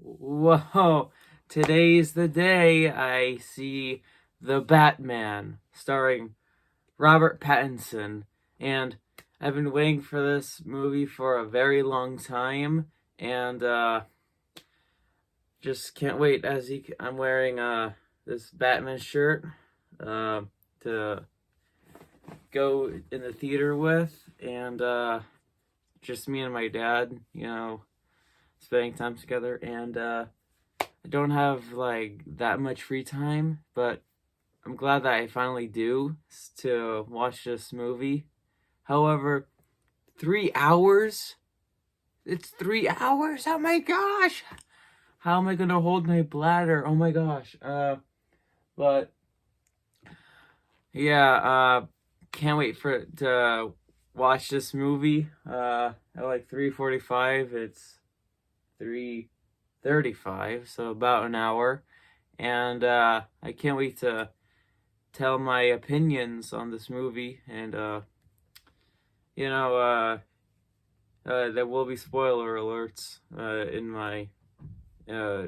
Whoa, today's the day I see The Batman, starring Robert Pattinson. And I've been waiting for this movie for a very long time, and just can't wait. I'm wearing this Batman shirt uh, to go in the theater with, and just me and my dad, spending time together. And I don't have like that much free time, but I'm glad that I finally do to watch this movie. However, 3 hours? It's 3 hours? Oh my gosh! How am I gonna hold my bladder? Oh my gosh. But yeah, can't wait to watch this movie. At like 3:45, it's 3:35, so about an hour. And I can't wait to tell my opinions on this movie. And you know, there will be spoiler alerts in my uh,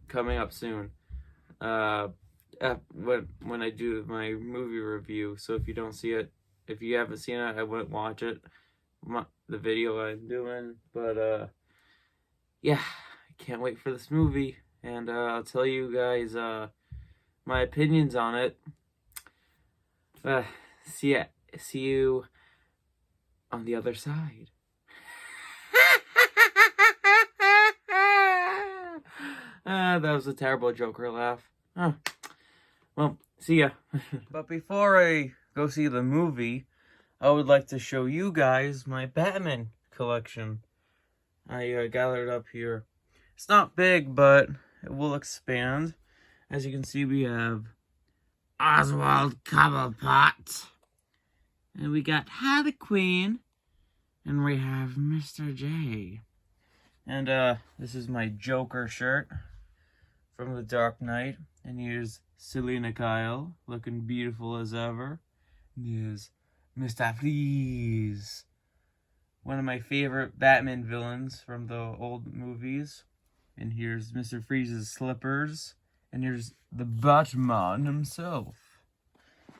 coming up soon. Uh, when I do my movie review. So if you don't see it, if you haven't seen it, I wouldn't watch it. The video I'm doing, but yeah, I can't wait for this movie, and I'll tell you guys my opinions on it. Uh, see you on the other side. That was a terrible Joker laugh. Oh, well, see ya. But before I go see the movie, I would like to show you guys my Batman collection. I gathered up here. It's not big, but it will expand. As you can see, we have Oswald Cobblepot. And we got Harley Quinn. And we have Mr. J. And this is my Joker shirt from The Dark Knight. And here's Selina Kyle, looking beautiful as ever. And here's Mr. Freeze, one of my favorite Batman villains from the old movies. And here's Mr. Freeze's slippers. And here's the Batman himself.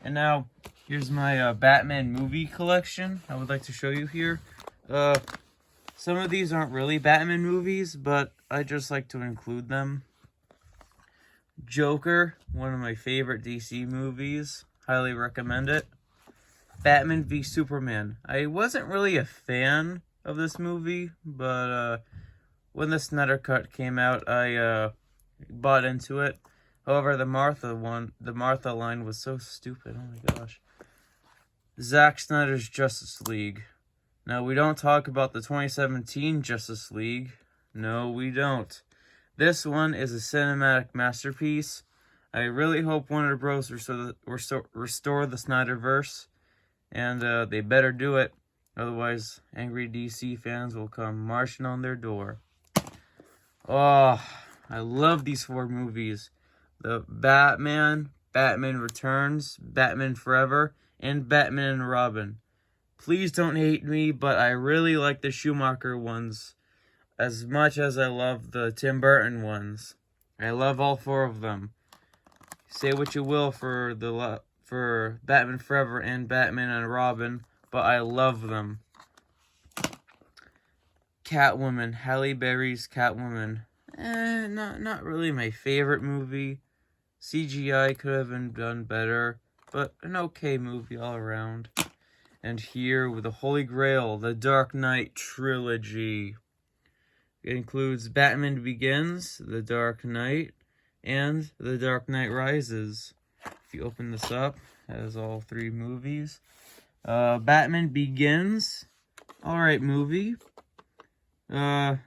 And now, here's my Batman movie collection I would like to show you here. Some of these aren't really Batman movies, but I just like to include them. Joker, one of my favorite DC movies. Highly recommend it. Batman v Superman. I wasn't really a fan of this movie, but when the Snyder Cut came out, I bought into it. However, the Martha line was so stupid. Oh my gosh. Zack Snyder's Justice League. Now, we don't talk about the 2017 Justice League. No, we don't. This one is a cinematic masterpiece. I really hope Warner Bros. Restore the Snyderverse. And they better do it. Otherwise, angry DC fans will come marching on their door. Oh, I love these 4 movies. The Batman, Batman Returns, Batman Forever, and Batman and Robin. Please don't hate me, but I really like the Schumacher ones as much as I love the Tim Burton ones. I love all 4 of them. Say what you will for Batman Forever and Batman and Robin, but I love them. Catwoman, Halle Berry's Catwoman. Not really my favorite movie. CGI could have been done better, but an okay movie all around. And here with the Holy Grail, the Dark Knight trilogy. It includes Batman Begins, The Dark Knight, and The Dark Knight Rises. If you open this up, it has all 3 movies. Batman Begins, alright movie. Yeah,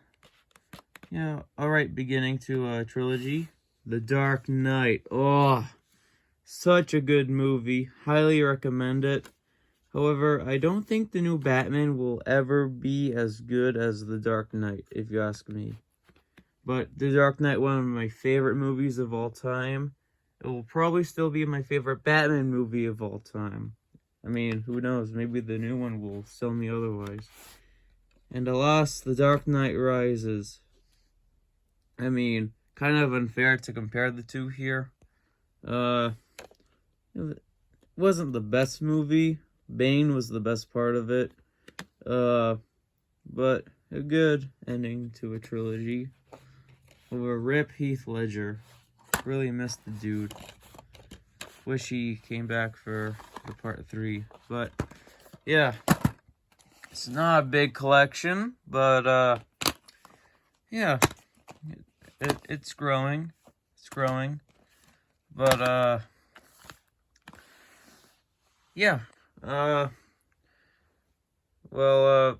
alright beginning to a trilogy. The Dark Knight, oh, such a good movie. Highly recommend it. However, I don't think the new Batman will ever be as good as The Dark Knight, if you ask me. But The Dark Knight, one of my favorite movies of all time. It will probably still be my favorite Batman movie of all time. I mean, who knows? Maybe the new one will sell me otherwise. And alas, The Dark Knight Rises. I mean, kind of unfair to compare the two here. It wasn't the best movie. Bane was the best part of it. But a good ending to a trilogy. Over Rip Heath Ledger. Really missed the dude. Wish he came back for the part 3. But yeah, it's not a big collection, but yeah, it's growing. It's growing. But yeah. Well,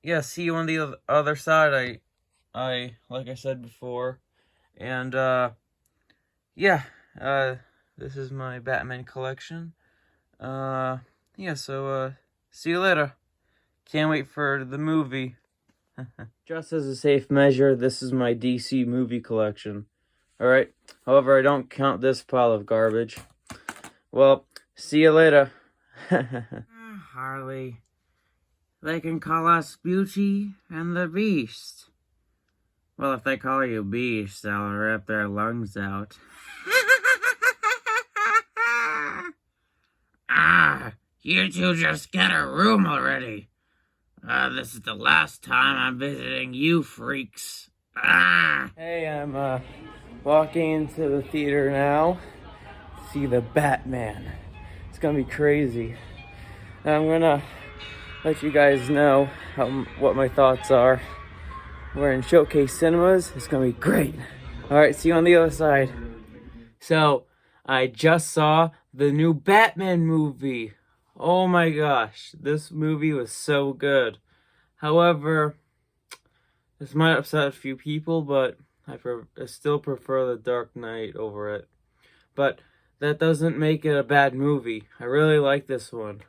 yeah, see you on the other side. I like I said before. And yeah, this is my Batman collection. Yeah, so see you later. Can't wait for the movie. Just as a safe measure, this is my DC movie collection. Alright, however, I don't count this pile of garbage. Well, see you later. Harley. They can call us Beauty and the Beast. Well, if they call you Beast, I'll rip their lungs out. You two just get a room already. This is the last time I'm visiting you freaks. Hey, I'm walking into the theater now to see the Batman. It's gonna be crazy. I'm gonna let you guys know what my thoughts are. We're in Showcase Cinemas. It's gonna be great. Alright, see you on the other side. So, I just saw the new Batman movie. Oh my gosh, this movie was so good. However, this might upset a few people, but I still prefer The Dark Knight over it. But that doesn't make it a bad movie. I really like this one.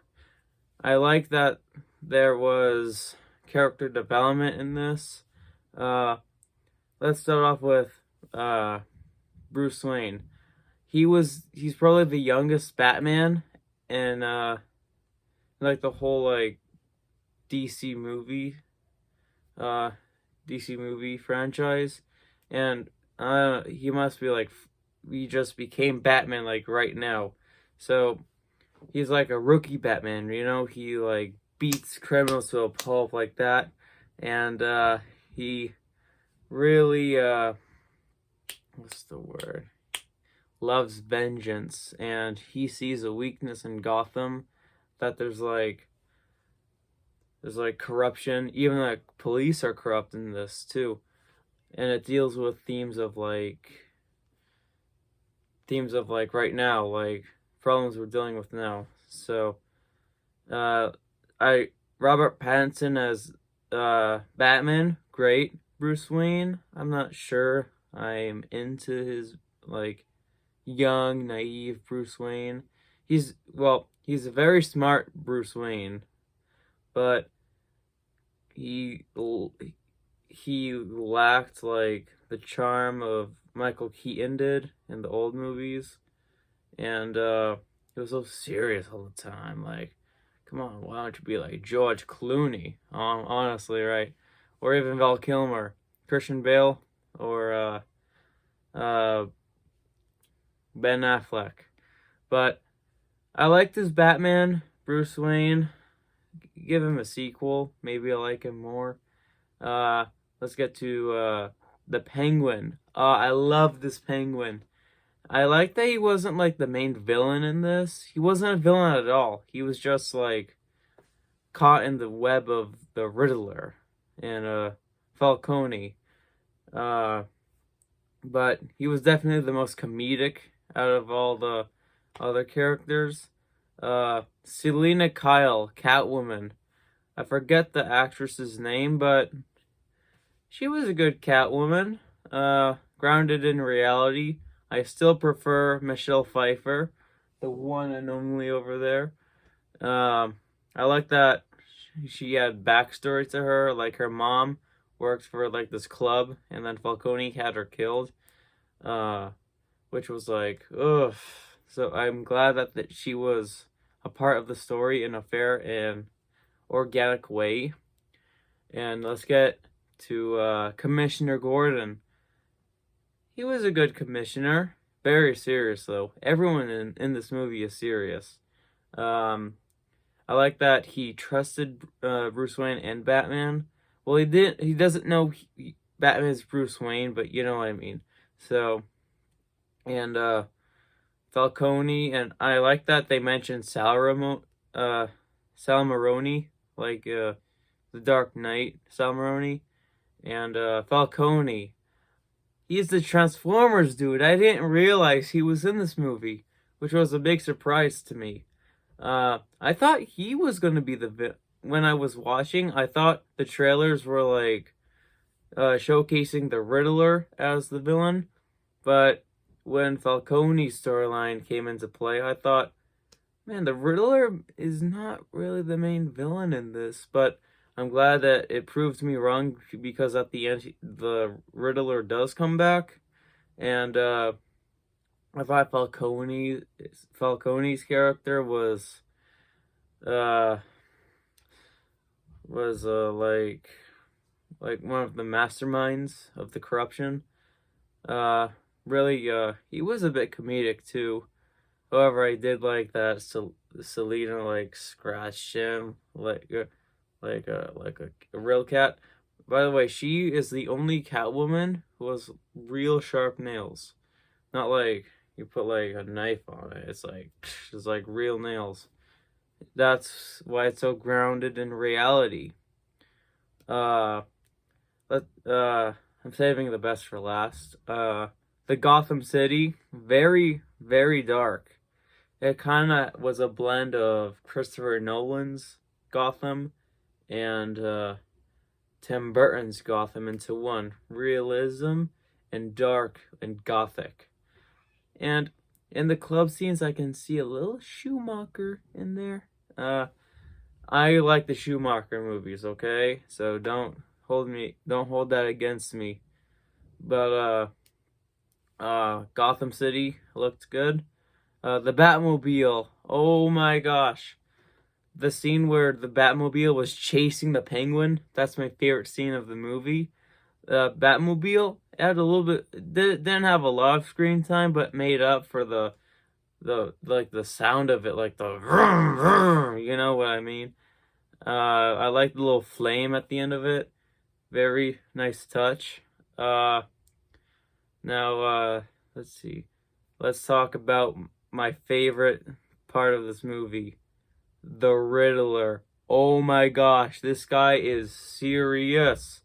I like that there was character development in this. Let's start off with Bruce Wayne. He's probably the youngest Batman in like the whole like DC movie franchise, and he must be like, we just became Batman like right now, so he's like a rookie Batman, you know. He like beats criminals to a pulp like that, and he really what's the word, loves vengeance, and he sees a weakness in Gotham, that there's like corruption. Even the police are corrupt in this too, and it deals with themes of like right now, like problems we're dealing with now. So Robert Pattinson as Batman, great. Bruce Wayne, I'm not sure I'm into his like young, naive Bruce Wayne. He's a very smart Bruce Wayne, but he lacked like the charm of Michael Keaton did in the old movies, and he was so serious all the time. Like, come on, why don't you be like George Clooney? Honestly, right? Or even Val Kilmer, Christian Bale, or Ben Affleck. But I liked his Batman, Bruce Wayne. Give him a sequel. Maybe I like him more. Let's get to the Penguin. I love this Penguin. I like that he wasn't like the main villain in this. He wasn't a villain at all. He was just like caught in the web of the Riddler and Falcone. But he was definitely the most comedic out of all the other characters. Selina Kyle, Catwoman. I forget the actress's name, but she was a good Catwoman. Grounded in reality. I still prefer Michelle Pfeiffer, the one and only over there. I like that she had backstory to her, like her mom worked for like this club, and then Falcone had her killed, which was like, ugh. So I'm glad that she was a part of the story in a fair and organic way. And let's get to Commissioner Gordon. he was a good commissioner. Very serious though. Everyone in this movie is serious. Um, I like that he trusted Bruce Wayne and Batman. Well, he didn't. He doesn't know Batman is Bruce Wayne, but you know what I mean. So, and Falcone, and I like that they mentioned Sal Maroni, like the Dark Knight, Sal Maroni, and Falcone. He's the Transformers dude. I didn't realize he was in this movie, which was a big surprise to me. I thought he was gonna be when I was watching. I thought the trailers were like showcasing the Riddler as the villain, but when Falcone's storyline came into play, I thought, man, the Riddler is not really the main villain in this, but I'm glad that it proved me wrong because at the end, the Riddler does come back, and I thought Falcone's character uh was like one of the masterminds of the corruption. Uh, really, he was a bit comedic too. However, I did like that Selena like scratched him like a real cat. By the way, she is the only Catwoman who has real sharp nails. Not like you put like a knife on it. It's like real nails. That's why it's so grounded in reality. Uh, I'm saving the best for last. The Gotham City, very, very dark. It kind of was a blend of Christopher Nolan's Gotham and Tim Burton's Gotham into one. Realism and dark and gothic. And in the club scenes, I can see a little Schumacher in there. I like the Schumacher movies, okay? So don't hold that against me. But Gotham City looked good. The Batmobile, oh my gosh. The scene where the Batmobile was chasing the Penguin, that's my favorite scene of the movie. Batmobile had a little bit, didn't have a lot of screen time, but made up for the sound of it, like the vroom, vroom, you know what I mean. I like the little flame at the end of it. Very nice touch. Now, let's see. Let's talk about my favorite part of this movie, the Riddler. Oh my gosh, this guy is serious.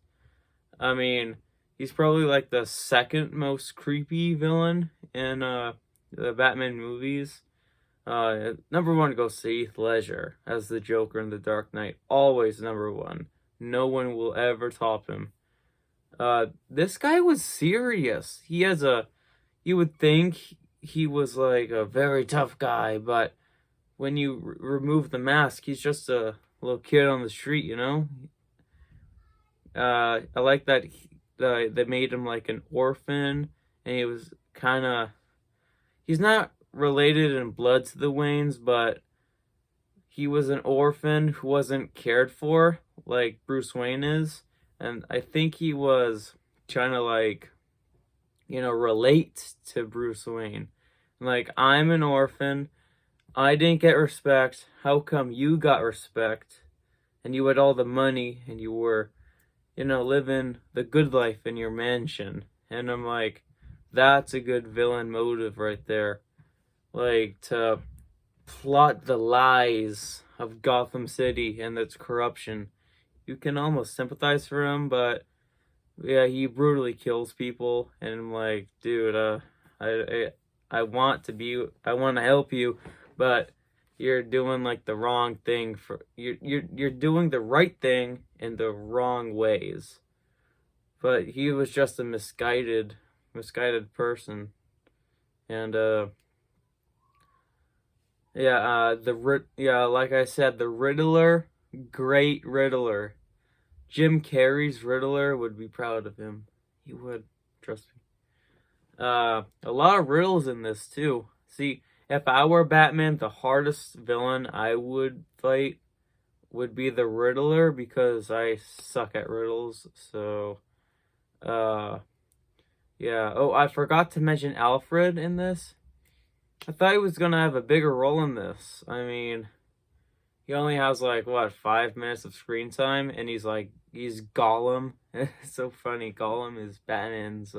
I mean, he's probably like the second most creepy villain in the Batman movies. Number one goes to Heath Ledger as the Joker in The Dark Knight. Always number one. No one will ever top him. This guy was serious. You would think he was like a very tough guy, but when you remove the mask, he's just a little kid on the street, you know? I like that they made him like an orphan, and he was he's not related in blood to the Waynes, but he was an orphan who wasn't cared for like Bruce Wayne is, and I think he was trying to like, relate to Bruce Wayne. Like, I'm an orphan, I didn't get respect, how come you got respect, and you had all the money, and you were, living the good life in your mansion. And I'm like, that's a good villain motive right there. Like, to plot the lies of Gotham City and its corruption. You can almost sympathize for him, but yeah, he brutally kills people, and I'm like, dude, I want to help you, but you're doing like the wrong thing you're doing the right thing in the wrong ways. But he was just a misguided person. And like I said, the Riddler, great Riddler. Jim Carrey's Riddler would be proud of him. He would, trust me. A lot of riddles in this too. See, if I were Batman, the hardest villain I would fight would be the Riddler, because I suck at riddles. So, Yeah. Oh, I forgot to mention Alfred in this. I thought he was gonna have a bigger role in this. I mean, he only has like what 5 minutes of screen time, and he's Gollum. It's so funny. Gollum is Batman's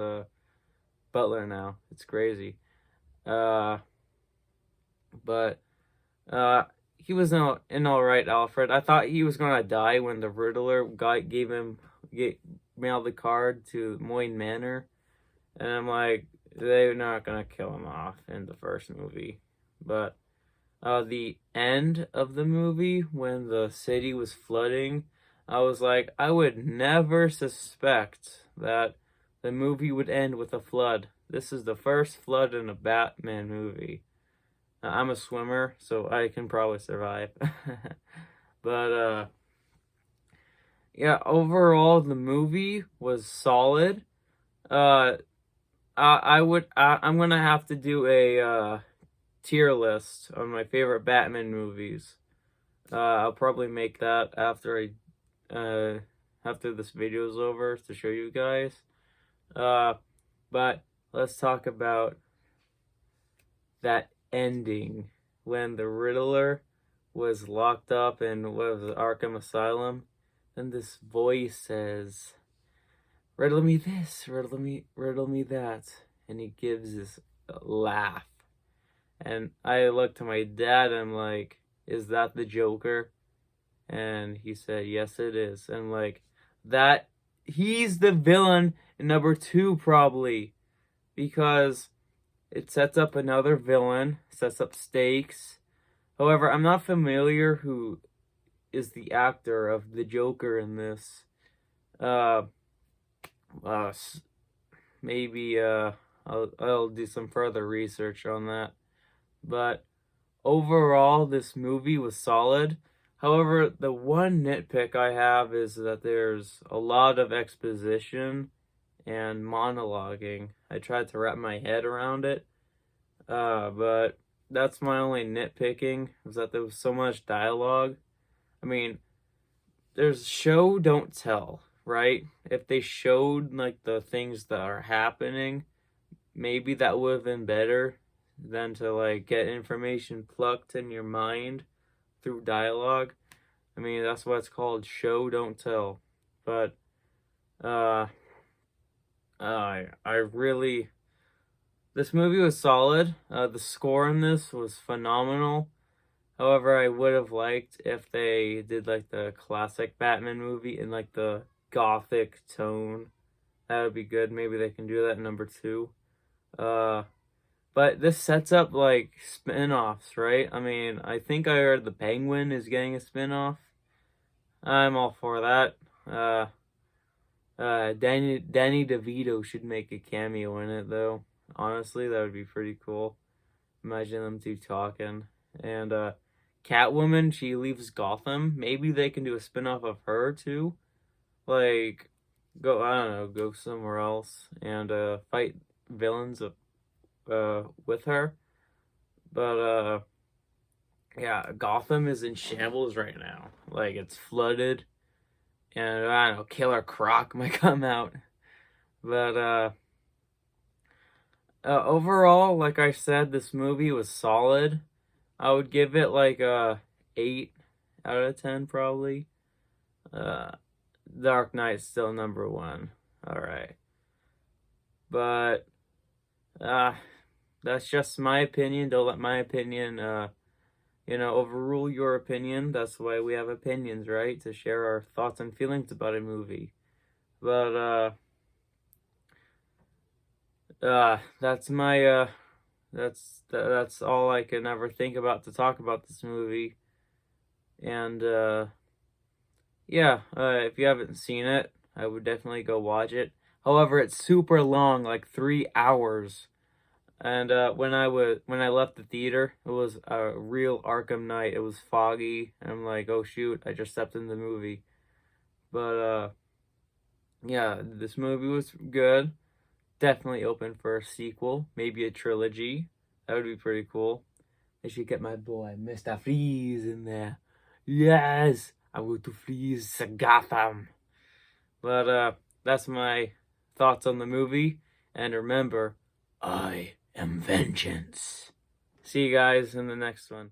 butler now. It's crazy. Uh, but uh, he was an all right Alfred. I thought he was gonna die when the Riddler guy mailed the card to Moyne Manor, and I'm like, they're not gonna kill him off in the first movie, but. The end of the movie when the city was flooding, I was like, I would never suspect that the movie would end with a flood. This is the first flood in a Batman movie. I'm a swimmer, so I can probably survive. But yeah, overall the movie was solid. Uh, I'm gonna have to do a tier list of my favorite Batman movies. I'll probably make that after this video is over to show you guys. But let's talk about that ending when the Riddler was locked up in what was it, Arkham Asylum, and this voice says, "Riddle me this, riddle me that," and he gives this laugh. And I looked to my dad and I'm like, is that the Joker? And he said, yes, it is. And like, that, he's the villain in number 2 probably. Because it sets up another villain, sets up stakes. However, I'm not familiar who is the actor of the Joker in this. Maybe I'll do some further research on that. But overall, this movie was solid. However, the one nitpick I have is that there's a lot of exposition and monologuing. I tried to wrap my head around it, but that's my only nitpicking, is that there was so much dialogue. I mean, there's show, don't tell, right? If they showed, like, the things that are happening, maybe that would have been better than to like get information plucked in your mind through dialogue. I mean, that's what it's called, show don't tell. But I really, this movie was solid. The score in this was phenomenal. However, I would have liked if they did like the classic Batman movie in like the gothic tone. That would be good. Maybe they can do that in number 2. But this sets up like spin-offs, right? I mean, I think I heard the Penguin is getting a spin-off. I'm all for that. Danny DeVito should make a cameo in it though. Honestly, that would be pretty cool. Imagine them two talking. And Catwoman, she leaves Gotham. Maybe they can do a spin-off of her too. Like go somewhere else and fight villains with her. But yeah, Gotham is in shambles right now. Like, it's flooded, and I don't know, Killer Croc might come out. But overall, like I said, this movie was solid. I would give it like a 8 out of 10 probably. Dark Knight's still number 1. All right. But that's just my opinion. Don't let my opinion overrule your opinion. That's why we have opinions, right? To share our thoughts and feelings about a movie. But that's my that's all I can ever think about to talk about this movie. And yeah, if you haven't seen it, I would definitely go watch it. However, it's super long, like 3 hours. And when I left the theater, it was a real Arkham night. It was foggy, and I'm like, oh shoot, I just stepped in the movie. But yeah, this movie was good. Definitely open for a sequel, maybe a trilogy. That would be pretty cool. They should get my boy Mr. Freeze in there. Yes, I want to freeze Gotham. But that's my thoughts on the movie. And remember, I am vengeance. See you guys in the next one.